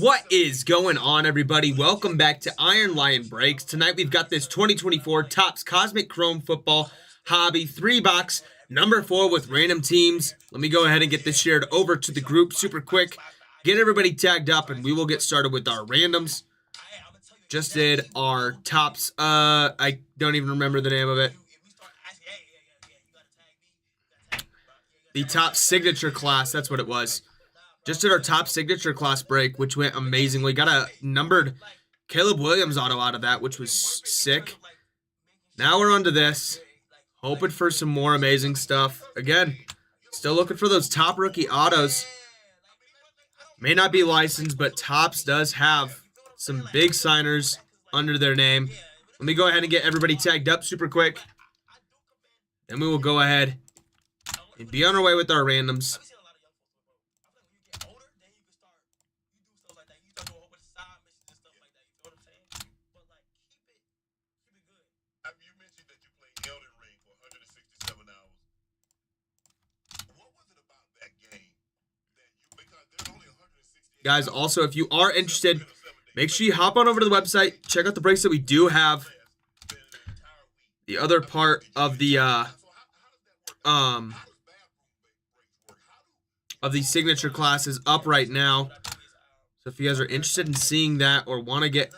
What is going on, everybody? Welcome back to Iron Lion Breaks. Tonight we've got this 2024 Topps Cosmic Chrome Football Hobby 3-box, number 4 with random teams. Let me go ahead and get this shared over to the group super quick. Get everybody tagged up and we will get started with our randoms. Just did our Topps, I don't even remember the name of it. The Topps Signature Class, that's what it was. Just did our Topps Signature Class break, which went amazingly. Got a numbered Caleb Williams auto out of that, which was sick. Now we're on to this. Hoping for some more amazing stuff. Again, still looking for those top rookie autos. May not be licensed, but Topps does have some big signers under their name. Let me go ahead and get everybody tagged up super quick. Then we will go ahead and be on our way with our randoms. Guys, also, if you are interested, make sure you hop on over to the website. Check out the breaks that we do have. The other part of the signature class is up right now. So if you guys are interested in seeing that or want to get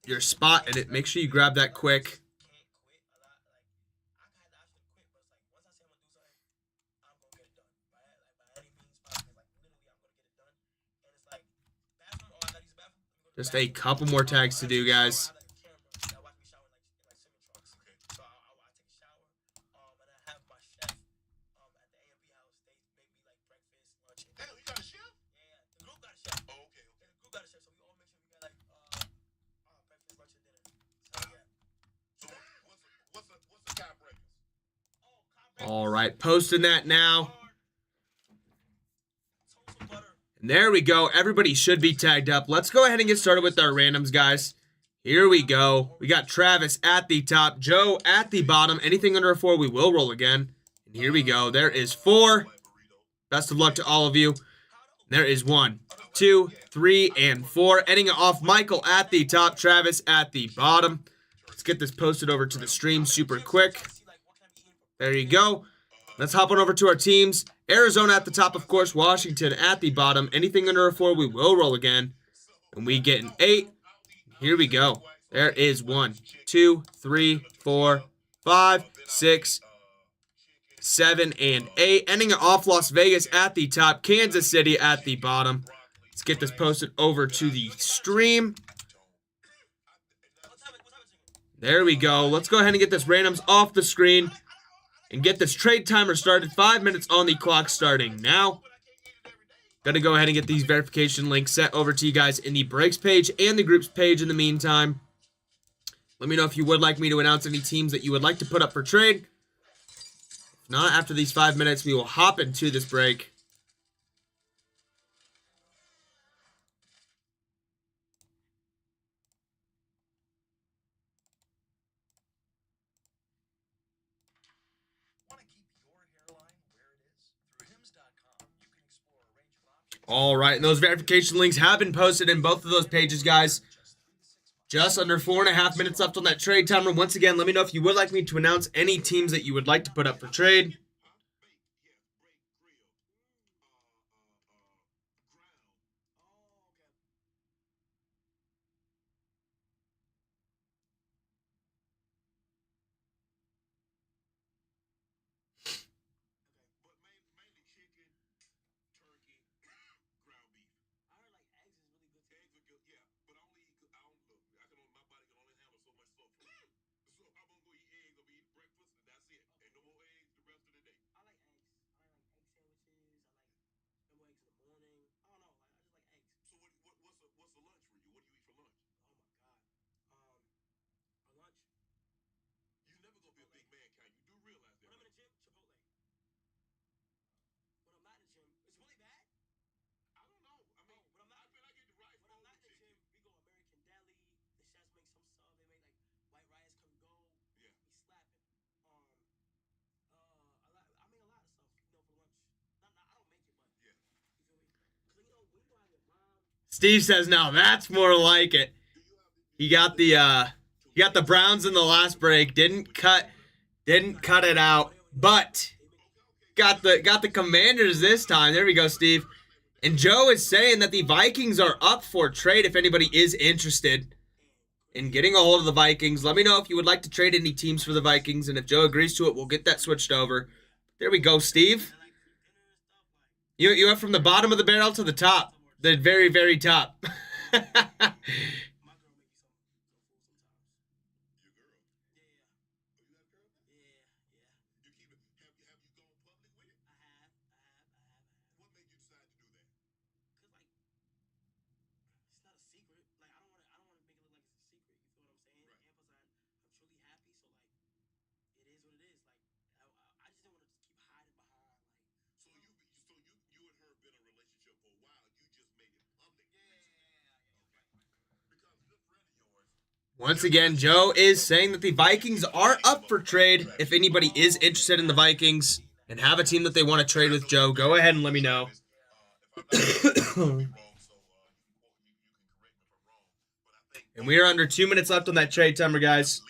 your spot in it, make sure you grab that quick. Just a couple more tags to do, guys. All right, posting that now. And there we go. Everybody should be tagged up. Let's go ahead and get started with our randoms, guys. Here we go. We got Travis at the top, Joe at the bottom. Anything under a 4, we will roll again. And here we go. There is 4. Best of luck to all of you. There is 1, 2, 3, and 4. Ending it off, Michael at the top, Travis at the bottom. Let's get this posted over to the stream super quick. There you go. Let's hop on over to our teams. Arizona at the top, of course. Washington at the bottom. Anything under a 4, we will roll again. And we get an 8. Here we go. There is 1, 2, 3, 4, 5, 6, 7, and 8. Ending it off, Las Vegas at the top. Kansas City at the bottom. Let's get this posted over to the stream. There we go. Let's go ahead and get this randoms off the screen and get this trade timer started. 5 minutes on the clock starting now. Gonna go ahead and get these verification links set over to you guys in the breaks page and the groups page in the meantime. Let me know if you would like me to announce any teams that you would like to put up for trade. If not, after these 5 minutes, we will hop into this break. All right, and those verification links have been posted in both of those pages, guys. Just under 4.5 minutes left on that trade timer. Once again, let me know if you would like me to announce any teams that you would like to put up for trade. Steve says, "Now that's more like it." He got the Browns in the last break. Didn't cut it out, but got the Commanders this time. There we go, Steve. And Joe is saying that the Vikings are up for trade if anybody is interested in getting a hold of the Vikings. Let me know if you would like to trade any teams for the Vikings, and if Joe agrees to it, we'll get that switched over. There we go, Steve. You went from the bottom of the barrel to the top. The very, very top. Once again, Joe is saying that the Vikings are up for trade. If anybody is interested in the Vikings and have a team that they want to trade with Joe, go ahead and let me know. And we are under 2 minutes left on that trade timer, guys.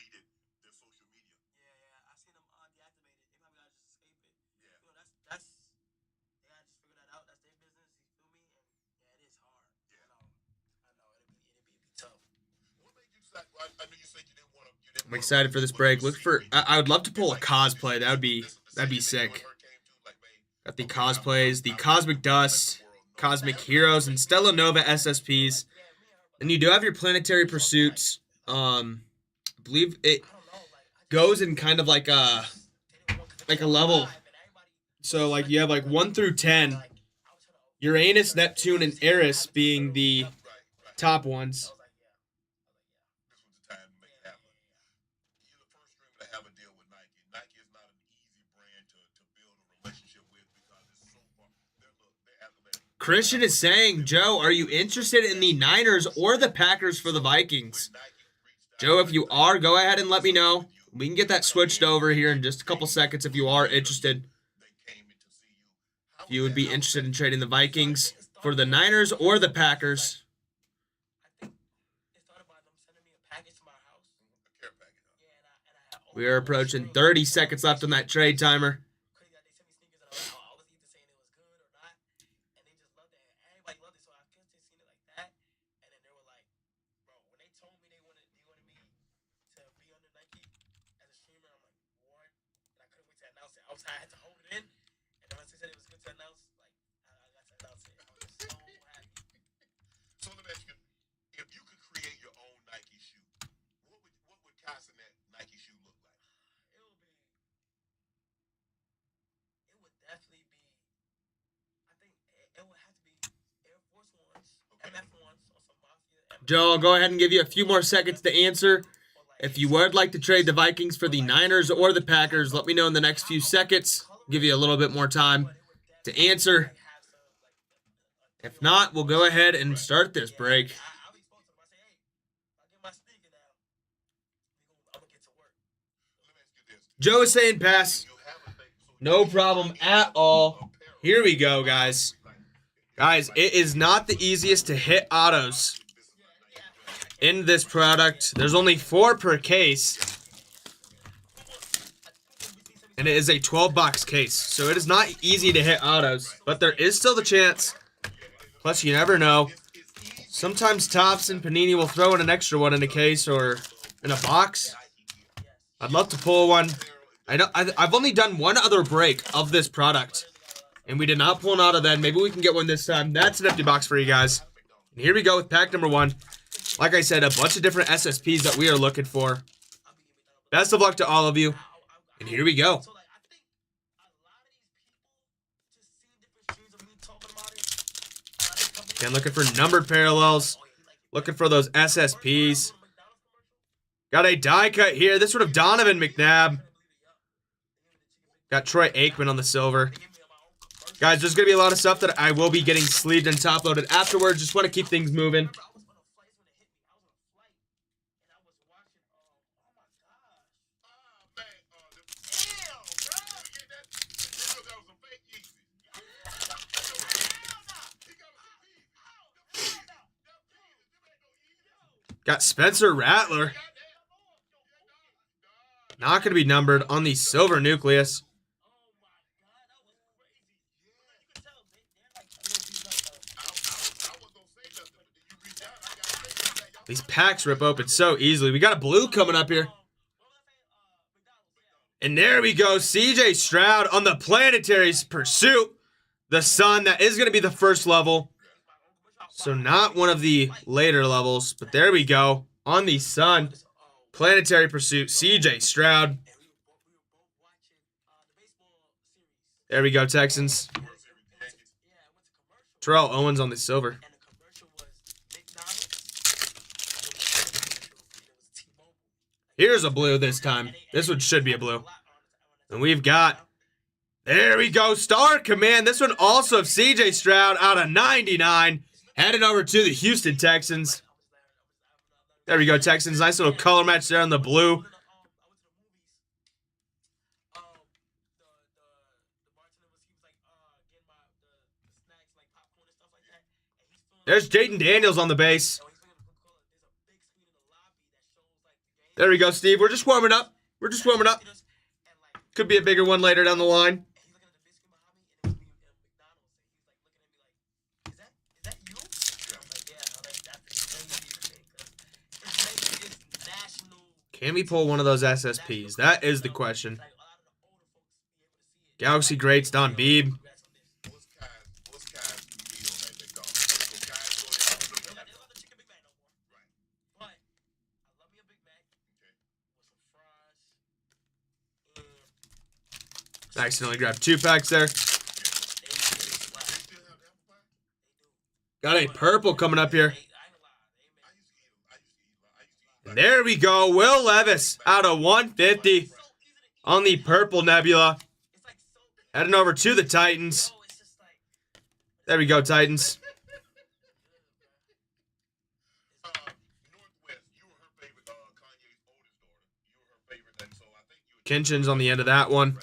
I'm excited for this break. Look for. I would love to pull a cosplay. That'd be sick. Got the cosplays, the Cosmic Dust, Cosmic Heroes, and Stella Nova SSPs. And you do have your Planetary Pursuits. I believe it goes in kind of like a level. So like you have like 1 through 10. Uranus, Neptune, and Eris being the top ones. Christian is saying, Joe, are you interested in the Niners or the Packers for the Vikings? Joe, if you are, go ahead and let me know. We can get that switched over here in just a couple seconds if you are interested. If you would be interested in trading the Vikings for the Niners or the Packers. We are approaching 30 seconds left on that trade timer. I had to hold it in, and then once they said it was good to announce, like I got to announce it. I was so happy. So let me ask you, if you could create your own Nike shoe, what would casting that Nike shoe look like? It would definitely be. I think it would have to be Air Force Ones, okay. MF Ones, or some Mafia. Joe, I'll go ahead and give you a few more seconds to answer. If you would like to trade the Vikings for the Niners or the Packers, let me know in the next few seconds. I'll give you a little bit more time to answer. If not, we'll go ahead and start this break. Joe is saying pass. No problem at all. Here we go, guys. Guys, it is not the easiest to hit autos in this product. There's only 4 per case, and it is a 12-box case, so it is not easy to hit autos, but there is still the chance. Plus, you never know. Sometimes Topps and Panini will throw in an extra one in a case or in a box. I'd love to pull one. I've only done one other break of this product, and we did not pull an auto then. Maybe we can get one this time. That's an empty box for you guys. And here we go with pack number 1. Like I said, a bunch of different SSPs that we are looking for. Best of luck to all of you. And here we go. Again, looking for numbered parallels. Looking for those SSPs. Got a die cut here. This one of Donovan McNabb. Got Troy Aikman on the silver. Guys, there's going to be a lot of stuff that I will be getting sleeved and top-loaded afterwards. Just want to keep things moving. Got Spencer Rattler. Not going to be numbered on the silver nucleus. These packs rip open so easily. We got a blue coming up here. And there we go. CJ Stroud on the Planetary Pursuit. The Sun, that is going to be the first level. So not one of the later levels. But there we go. On the Sun, Planetary Pursuit, CJ Stroud. There we go, Texans. Terrell Owens on the silver. Here's a blue this time. This one should be a blue. And we've got, there we go, Star Command. This one also of CJ Stroud out of 99. Headed over to the Houston Texans. There we go, Texans. Nice little color match there on the blue. There's Jaden Daniels on the base. There we go, Steve. We're just warming up. We're just warming up. Could be a bigger one later down the line. Can we pull one of those SSPs? That is the question. Galaxy Greats, Don Beebe. I accidentally grabbed 2 packs there. Got a purple coming up here. And there we go. Will Levis out of 150 on the purple Nebula. Heading over to the Titans. There we go, Titans. Kinchin's on the end of that one.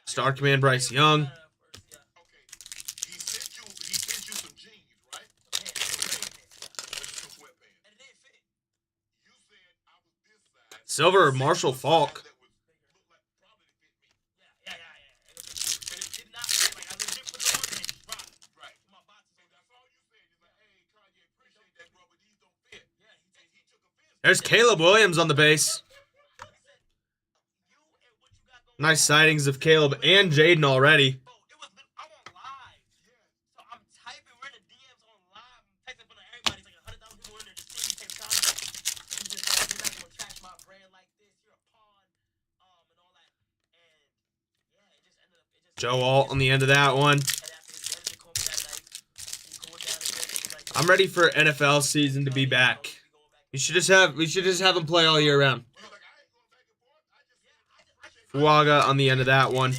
Star Command Bryce Young. Silver Marshall Falk. There's Caleb Williams on the base. Nice sightings of Caleb and Jaden already. Joe Alt on the end of that one. I'm ready for NFL season to be back. We should just have them play all year round. Fuaga on the end of that one.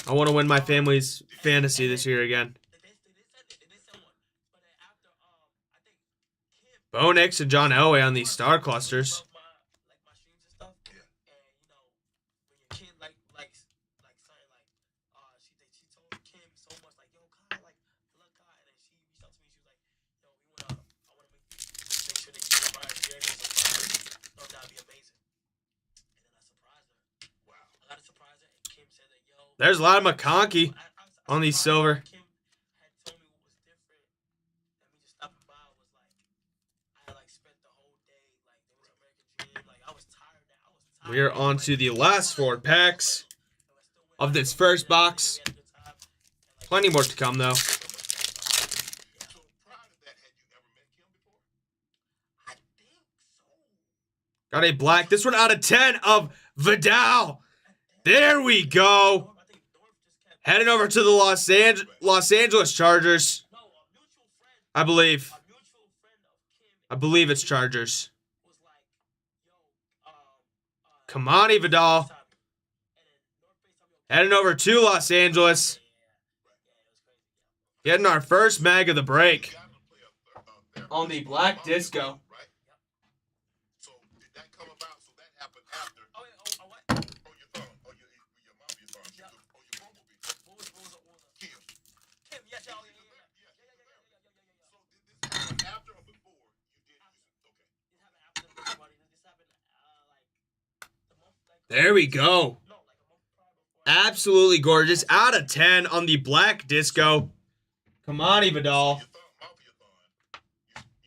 I want to win my family's fantasy this year again. Bo Nix and John Elway on these star clusters. There's a lot of McConkey on these silver. We are on to the last 4 packs of this first box. Plenty more to come, though. Got a black. This one out of 10 of Vidal. There we go. Heading over to the Los Angeles Chargers. I believe it's Chargers. Kamani Vidal. Heading over to Los Angeles. Getting our first mag of the break. On the Black Disco. There we go. Absolutely gorgeous. Out of 10 on the Black Disco. Come on, Ivadal. You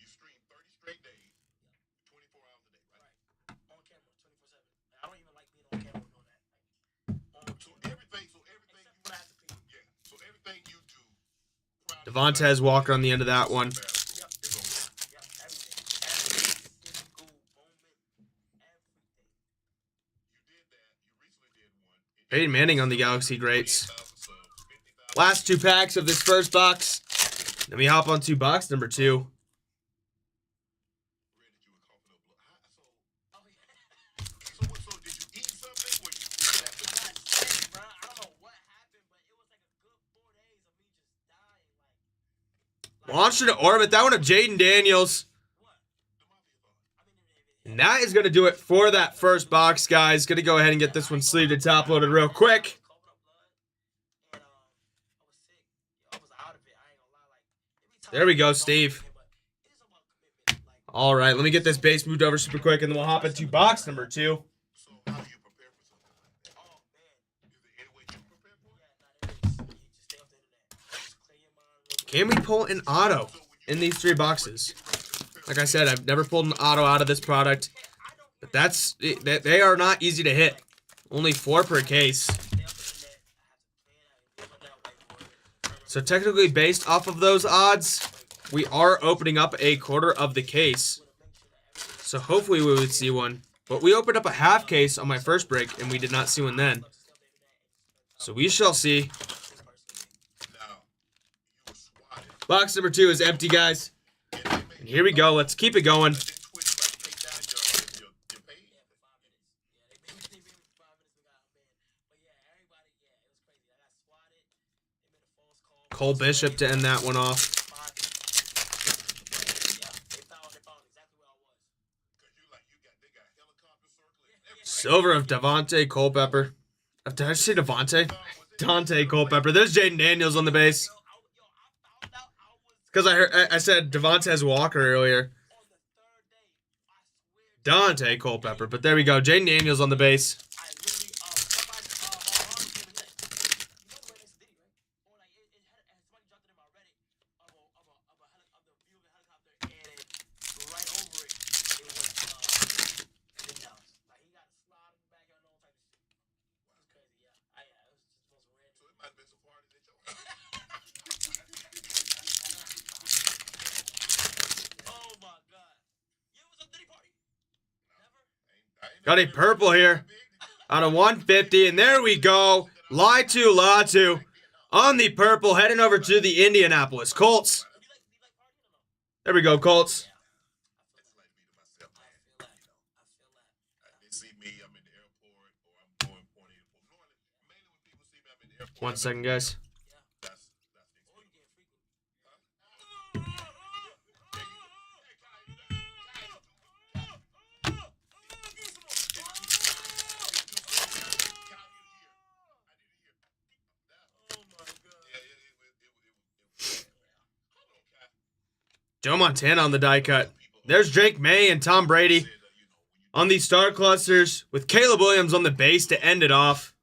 stream 30 straight days, 24 hours a day, right? On camera, 24/7. I don't even like being on camera doing that. So everything you yeah. So everything you do. Devontae Walker on the end of that one. Peyton Manning on the Galaxy Greats. Last 2 packs of this first box. Then we hop on to box number 2. Launched into orbit. That one of Jaden Daniels. And that is going to do it for that first box, guys. Going to go ahead and get this one sleeved and top loaded real quick. There we go, Steve. All right, let me get this base moved over super quick, and then we'll hop into box number 2. Can we pull an auto in these 3 boxes? Like I said, I've never pulled an auto out of this product, but they are not easy to hit. Only 4 per case. So technically, based off of those odds, we are opening up a quarter of the case. So hopefully we would see one. But we opened up a half case on my first break, and we did not see one then. So we shall see. Box number 2 is empty, guys. And here we go. Let's keep it going. Cole Bishop to end that one off. Silver of Devontae Culpepper. Did I say Devontae? Dante Culpepper. There's Jaden Daniels on the base. Because I said Devontae Walker earlier. Dante Culpepper. But there we go. Jaden Daniels on the base. Got a purple here out of 150, and there we go. Latu on the purple, heading over to the Indianapolis Colts. There we go, Colts. 1 second, guys. Joe Montana on the die cut. There's Drake May and Tom Brady on the star clusters with Caleb Williams on the base to end it off.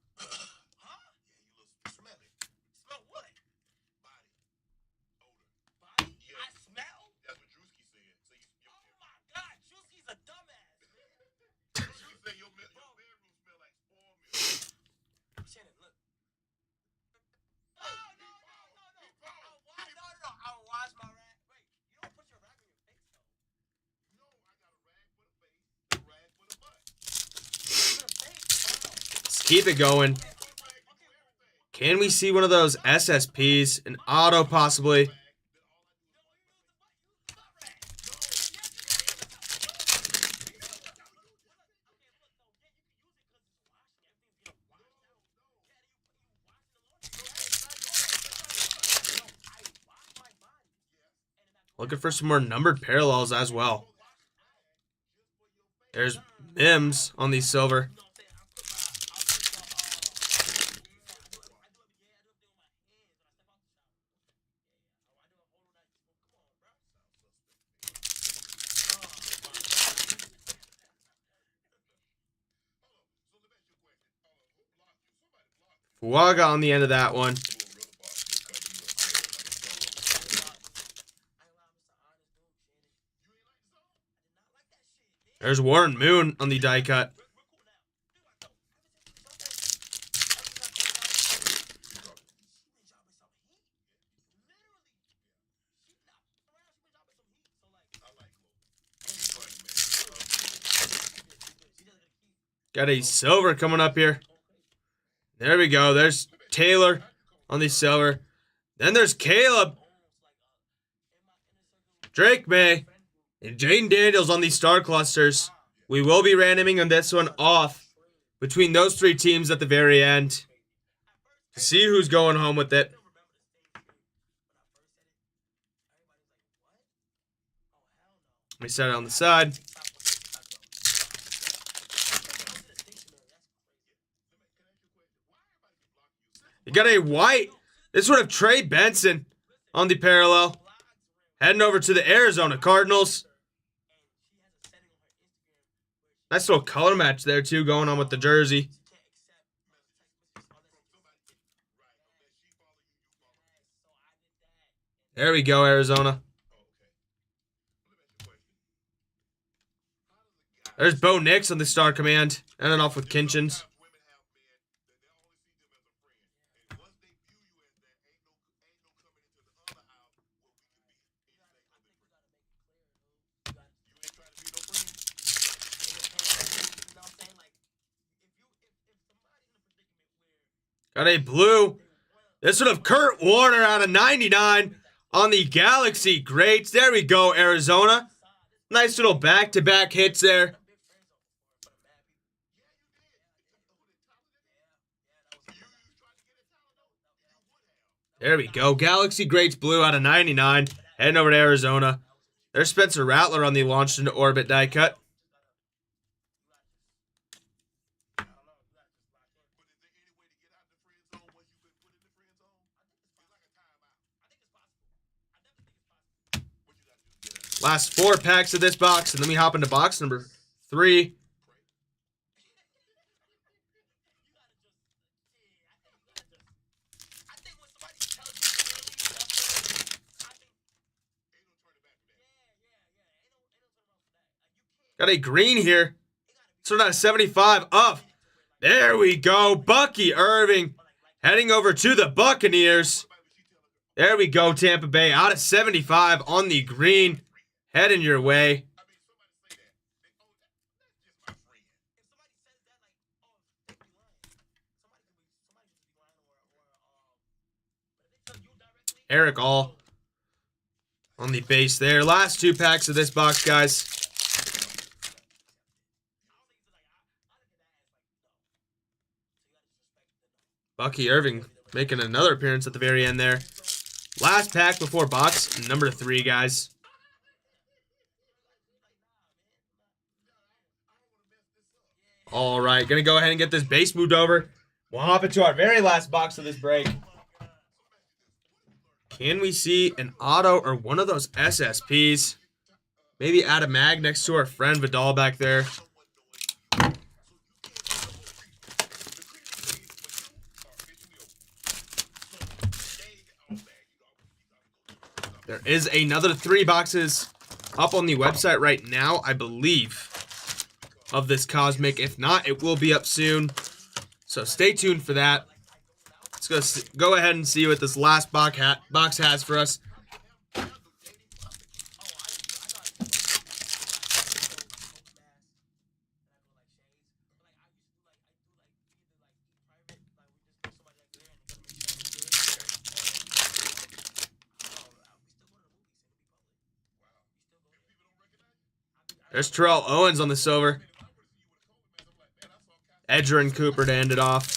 Keep it going. Can we see one of those SSPs? An auto, possibly. Looking for some more numbered parallels as well. There's Mims on the silver. Fuaga on the end of that one. There's Warren Moon on the die cut. Got a silver coming up here. There we go. There's Taylor on the silver. Then there's Caleb, Drake May, and Jane Daniels on the star clusters. We will be randoming on this one off between those three teams at the very end to see who's going home with it. Let me set it on the side. You got a white. This would have Trey Benson on the parallel. Heading over to the Arizona Cardinals. Nice little color match there, too, going on with the jersey. There we go, Arizona. There's Bo Nix on the star command. Ending off with Kinchins. Got a blue. This would have Kurt Warner out of 99 on the Galaxy Greats. There we go, Arizona. Nice little back-to-back hits there. There we go. Galaxy Greats blue out of 99. Heading over to Arizona. There's Spencer Rattler on the launched into orbit die cut. Last 4 packs of this box, and then we hop into box number 3. Got a green here. So not a 75 up. There we go. Bucky Irving heading over to the Buccaneers. There we go, Tampa Bay. Out of 75 on the green. Heading your way. Eric All on the base there. Last 2 packs of this box, guys. Bucky Irving making another appearance at the very end there. Last pack before box number 3, guys. All right, going to go ahead and get this base moved over. We'll hop into our very last box of this break. Can we see an auto or one of those SSPs? Maybe add a mag next to our friend Vidal back there. There is another 3 boxes up on the website right now, I believe, of this Cosmic. If not, it will be up soon. So stay tuned for that. Let's go ahead and see what this last box has for us. There's Terrell Owens on the silver. Edgerrin Cooper to end it off.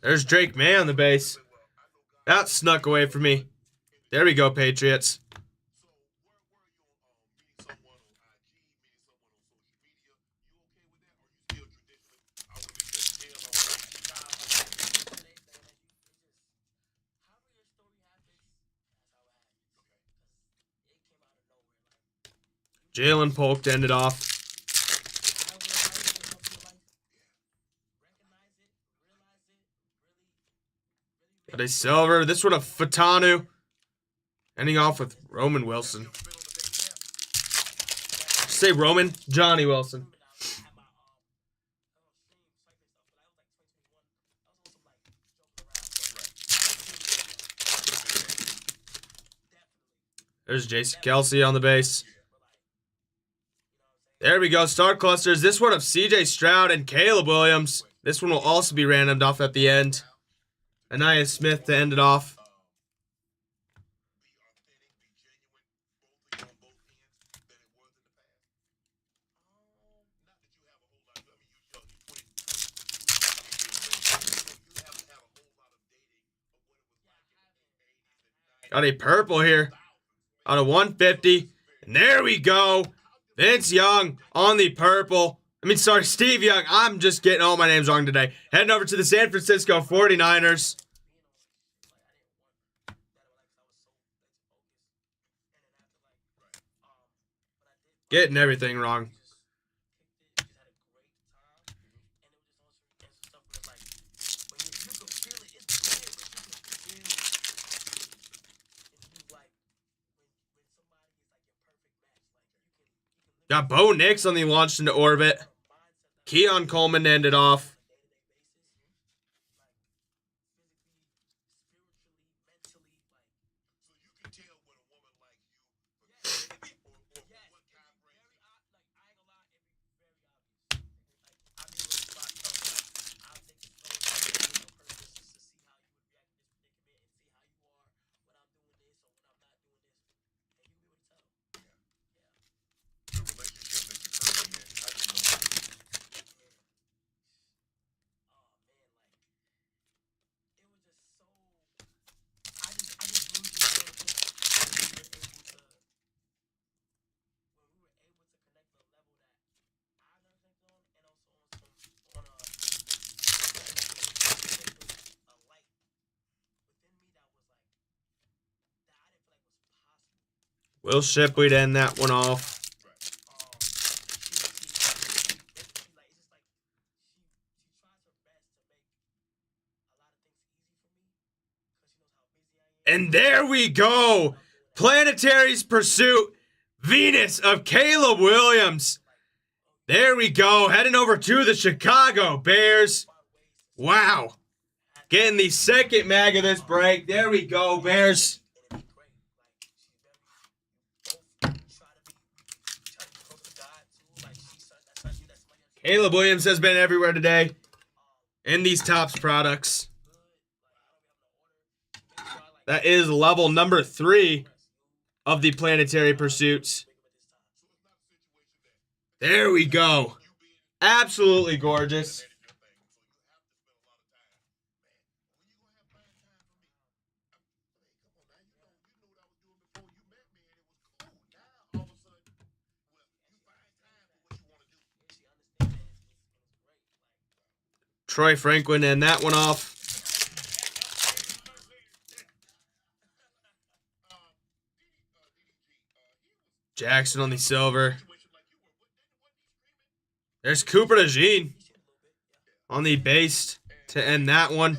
There's Drake May on the base. That snuck away from me. There we go, Patriots. Jalen Polk to end it off. Got a silver. This one a Fatanu. Ending off with Roman Wilson. Say Roman. Johnny Wilson. There's Jason Kelsey on the base. There we go. Star clusters. This one of CJ Stroud and Caleb Williams. This one will also be randomed off at the end. Anaya Smith to end it off. Got a purple here out of 150. And there we go. Vince Young on the purple. Steve Young. I'm just getting all my names wrong today. Heading over to the San Francisco 49ers. Getting everything wrong. Got Bo Nix on the launched into orbit. Keon Coleman ended off. Will Shipley to end that one off. And there we go. Planetary's Pursuit. Venus of Caleb Williams. There we go. Heading over to the Chicago Bears. Wow. Getting the second mag of this break. There we go, Bears. Caleb Williams has been everywhere today in these Topps products. That is level number 3 of the Planetary Pursuits. There we go. Absolutely gorgeous. Troy Franklin and that one off. Jackson on the silver. There's Cooper DeJean on the base to end that one.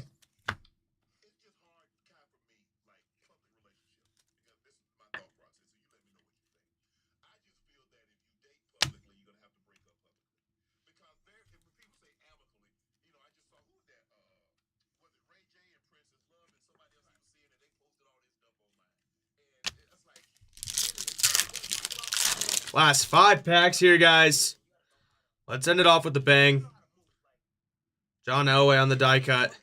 Last 5 packs here, guys. Let's end it off with the bang. John Elway on the die cut.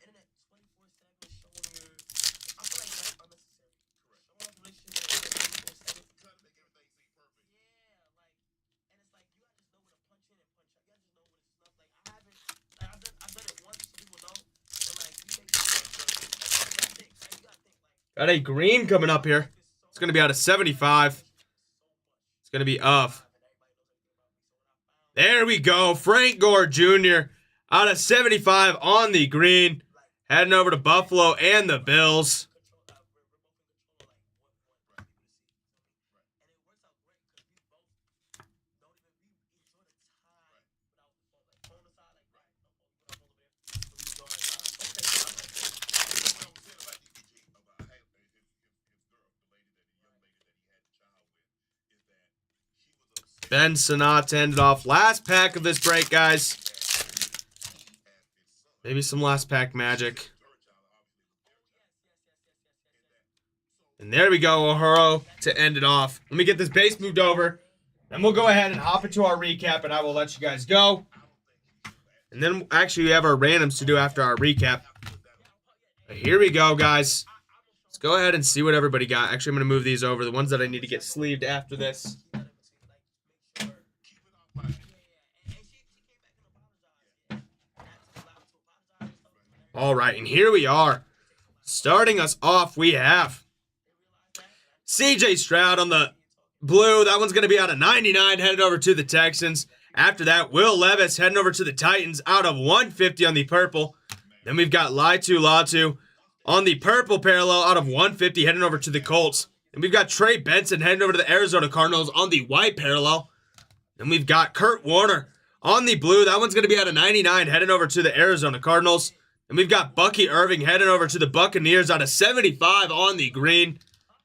Got a green coming up here. It's going to be out of 75. It's going to be of. There we go. Frank Gore Jr. out of 75 on the green. Heading over to Buffalo and the Bills. Ben Sinnott to end it off. Last pack of this break, guys. Maybe some last pack magic. And there we go, Uhuro to end it off. Let me get this base moved over. Then we'll go ahead and hop into our recap, and I will let you guys go. And then actually we have our randoms to do after our recap. But here we go, guys. Let's go ahead and see what everybody got. Actually, I'm going to move these over. The ones that I need to get sleeved after this. All right, and here we are. Starting us off, we have CJ Stroud on the blue. That one's going to be out of 99, headed over to the Texans. After that, Will Levis heading over to the Titans out of 150 on the purple. Then we've got Latu on the purple parallel out of 150 heading over to the Colts. And we've got Trey Benson heading over to the Arizona Cardinals on the white parallel. Then we've got Kurt Warner on the blue. That one's going to be out of 99 heading over to the Arizona Cardinals. And we've got Bucky Irving heading over to the Buccaneers out of 75 on the green.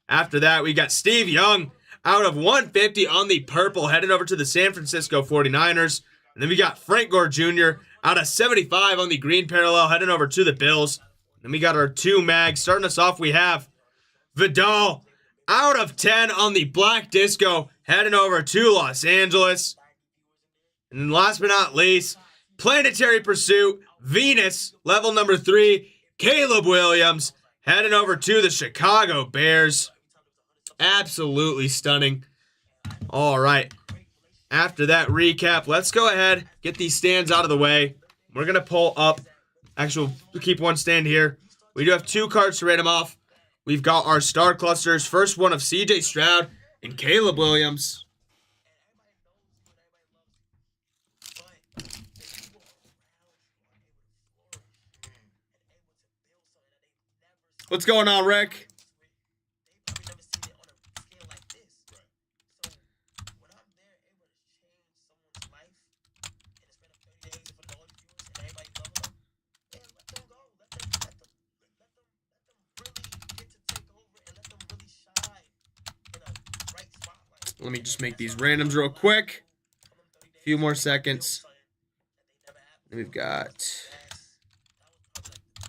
After that, we got Steve Young out of 150 on the purple heading over to the San Francisco 49ers. And then we got Frank Gore Jr. out of 75 on the green parallel heading over to the Bills. Then we got our two mags. Starting us off, we have Vidal out of 10 on the black disco heading over to Los Angeles. And then last but not least, Planetary Pursuit, Venus, level number 3, Caleb Williams, heading over to the Chicago Bears. Absolutely stunning. All right. After that recap, let's go ahead, get these stands out of the way. We're going to pull up. Actually, we'll keep one stand here. We do have 2 cards to random off. We've got our star clusters. First one of CJ Stroud and Caleb Williams. What's going on, Rick? Let me just make these randoms real quick. A few more seconds. We've got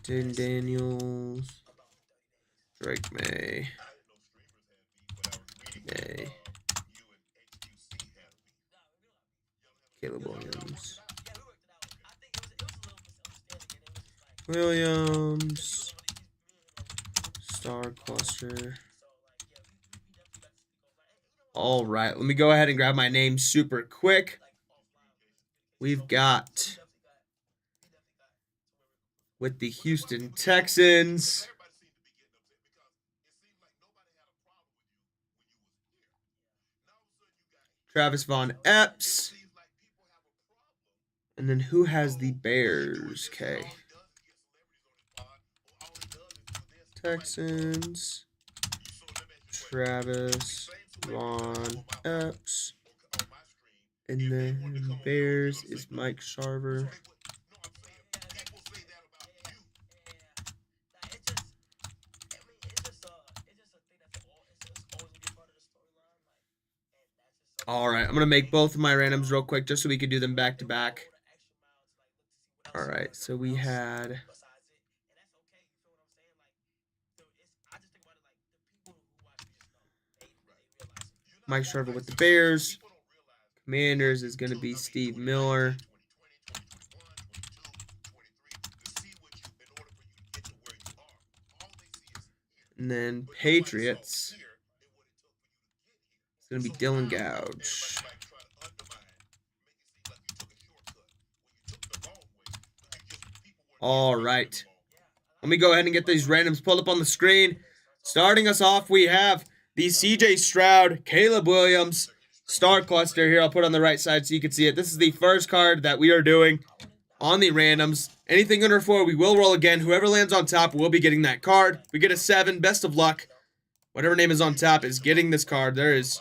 Jaden Daniels, Drake May, Caleb Williams, Star Cluster. All right, let me go ahead and grab my name super quick. We've got with the Houston Texans, Travis Von Epps. And then who has the Bears? Okay. Texans, Travis Von Epps. And then Bears is Mike Sharver. All right, I'm going to make both of my randoms real quick just so we can do them back to back. All right, so we had Mike Sharver with the Bears. Commanders is going to be Steve Miller. And then Patriots, it's going to be Dylan Gouge. All right. Let me go ahead and get these randoms pulled up on the screen. Starting us off, we have the CJ Stroud, Caleb Williams, Star Cluster here. I'll put it on the right side so you can see it. This is the first card that we are doing on the randoms. Anything under 4, we will roll again. Whoever lands on top will be getting that card. We get a 7. Best of luck. Whatever name is on top is getting this card. There is.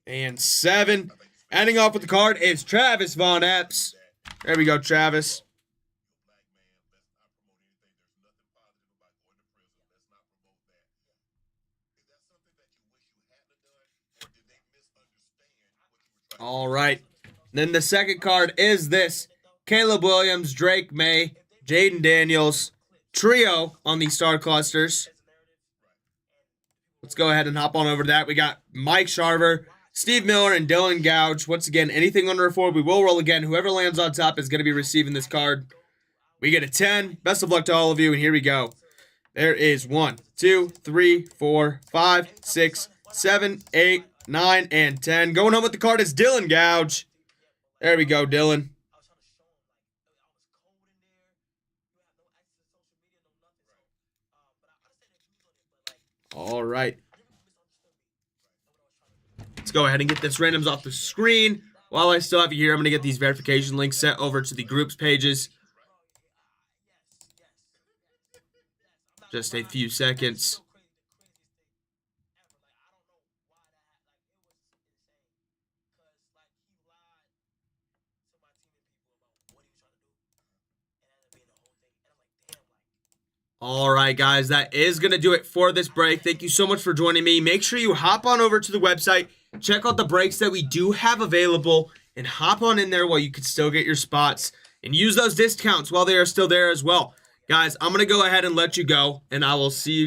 And 7. Ending off with the card is Travis Von Epps. There we go, Travis. All right. Then the second card is this Caleb Williams, Drake May, Jaden Daniels trio on the star clusters. Let's go ahead and hop on over to that. We got Mike Sharver, Steve Miller, and Dylan Gouge. Once again, anything under a 4, we will roll again. Whoever lands on top is going to be receiving this card. We get a 10. Best of luck to all of you, and here we go. There is 1, 2, 3, 4, 5, 6, 7, 8, 9, and 10. Going home with the card is Dylan Gouge. There we go, Dylan. All right. Let's go ahead and get this randoms off the screen. While I still have you here, I'm going to get these verification links set over to the groups pages. Just a few seconds. All right, guys, that is going to do it for this break. Thank you so much for joining me. Make sure you hop on over to the website, check out the breaks that we do have available, and hop on in there while you can still get your spots. And use those discounts while they are still there as well. Guys, I'm going to go ahead and let you go, and I will see you